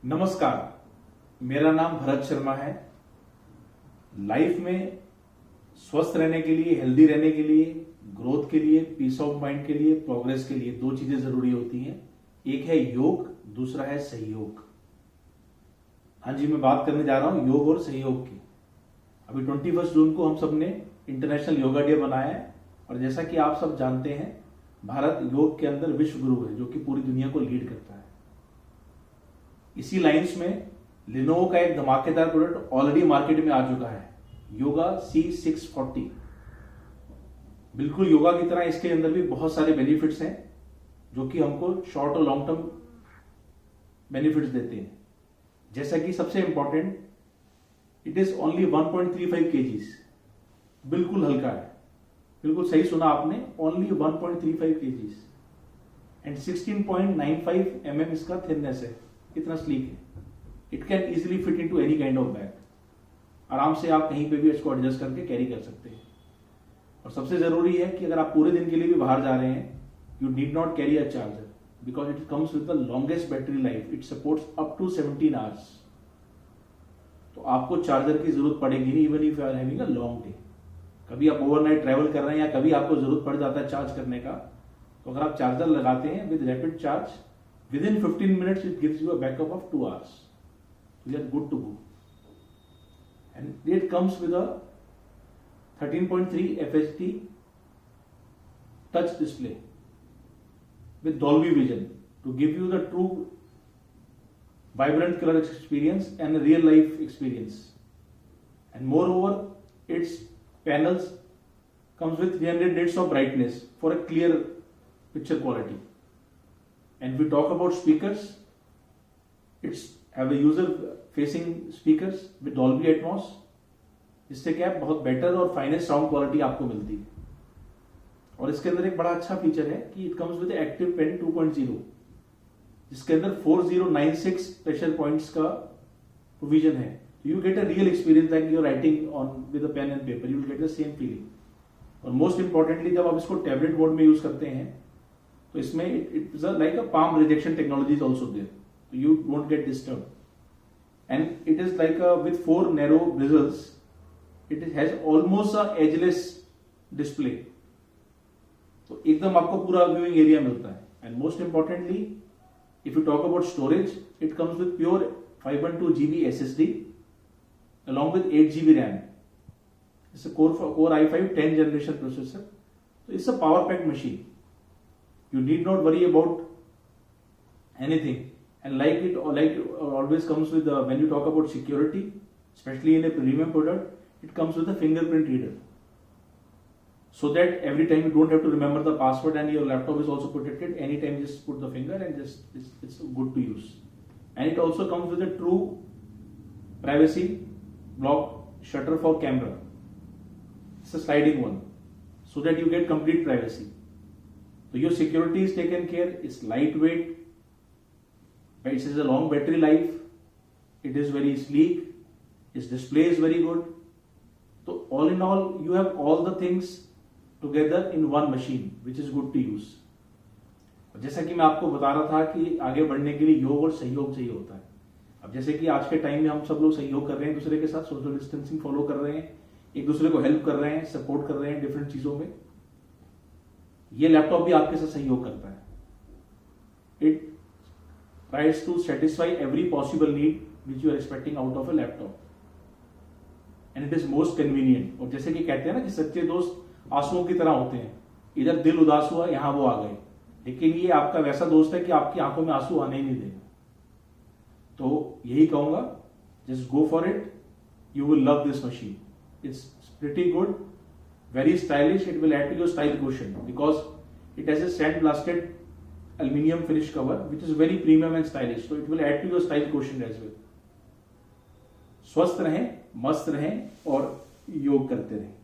नमस्कार, मेरा नाम भरत शर्मा है। लाइफ में स्वस्थ रहने के लिए, हेल्दी रहने के लिए, ग्रोथ के लिए, पीस ऑफ माइंड के लिए, प्रोग्रेस के लिए दो चीजें जरूरी होती हैं। एक है योग, दूसरा है सहयोग। हाँ जी, मैं बात करने जा रहा हूं योग और सहयोग की। अभी 21 जून को हम सब ने इंटरनेशनल योगा डे मनाया है और जैसा कि आप सब जानते हैं, भारत योग के अंदर विश्व गुरु है जो कि पूरी दुनिया को लीड करता है। इसी लाइंस में लिनोवो का एक धमाकेदार प्रोडक्ट ऑलरेडी मार्केट में आ चुका है, योगा C640। बिल्कुल योगा की तरह इसके अंदर भी बहुत सारे बेनिफिट्स हैं जो कि हमको शॉर्ट और लॉन्ग टर्म बेनिफिट्स देते हैं। जैसा कि सबसे important, it is only 1.35 kgs, बिल्कुल हल्का है। बिल्कुल सही सुना आपने, ओनली 1.35 kgs एंड 16.95 mm इसका थिननेस है। कितना स्लीक है। It can easily fit into any kind of bag. आराम से आप कहीं पे भी इसको एडजस्ट करके कैरी कर सकते हैं। और सबसे जरूरी है कि अगर आप पूरे दिन के लिए भी बाहर जा रहे हैं, you need not carry a charger because it comes with the longest battery life. It supports up to 17 hours. तो आपको चार्जर की जरूरत पड़ेगी नहीं, even if you are having a long day. कभी आप ओवरनाइट ट्रैवल कर रहे हैं या कभी आपको जरूरत पड़ जाता है चार्ज करने का, तो अगर आप चार्जर लगाते हैं with rapid charge, within 15 minutes it gives you a backup of 2 hours. You are good to go. And it comes with a 13.3 FHD touch display with Dolby Vision to give you the true vibrant color experience and a real life experience. And moreover, its panels comes with 300 nits of brightness for a clear picture quality. And we talk about speakers, it's have a user facing speakers with Dolby Atmos, जिससे क्या बहुत better और finest sound quality आपको मिलती है। और इसके अंदर एक बड़ा अच्छा फीचर है कि it comes with active pen 2.0, जिसके अंदर 4096 प्रेशर पॉइंट्स का प्रोविजन है। You get a real experience that you are writing on with a pen and paper, you will get the same feeling. और मोस्ट इंपॉर्टेंटली, जब आप इसको tablet mode में use करते हैं तो इसमें it is like a palm rejection technology is also there, so you won't get disturbed. And it is like with 4 narrow bezels, it has almost a edgeless display. तो एकदम आपको पूरा viewing area मिलता है। And most importantly, if you talk about storage, it comes with pure 512 GB SSD along with 8 GB RAM. It's a Core i5 10th generation processor. So it's a power packed machine. You need not worry about anything. And like it always comes with when you talk about security, especially in a premium product, it comes with a fingerprint reader, so that every time you don't have to remember the password and your laptop is also protected. Anytime just put the finger and just it's good to use. And it also comes with a true privacy block shutter for camera. It's a sliding one, so that you get complete privacy. So your security is taken care. It's lightweight, it has a long battery life, it is very sleek, its display is very good. So all in all, you have all the things together in one machine, which is good to use. जैसा कि मैं आपको बता रहा था कि आगे बढ़ने के लिए योग और सहयोग चाहिए होता है। अब जैसे कि आज के टाइम में हम सब लोग सहयोग कर रहे हैं दूसरे के साथ, सोशल डिस्टेंसिंग फॉलो कर रहे हैं, एक दूसरे को हेल्प कर रहे हैं, सपोर्ट कर रहे हैं डिफरेंट चीजों में। ये लैपटॉप भी आपके साथ सहयोग करता है। It tries to satisfy every possible need which you are expecting out of a laptop, and it is most convenient. और जैसे कि कहते हैं ना कि सच्चे दोस्त आंसुओं की तरह होते हैं, इधर दिल उदास हुआ, यहां वो आ गए, लेकिन ये आपका वैसा दोस्त है कि आपकी आंखों में आंसू आने ही नहीं देगा। तो यही कहूंगा, just go for it, you will love this machine. It's pretty good, very stylish. It will add to your style quotient because it has a sandblasted aluminum finish cover which is very premium and stylish, so it will add to your style quotient as well. स्वस्थ रहें, मस्त रहें और योग करते रहें।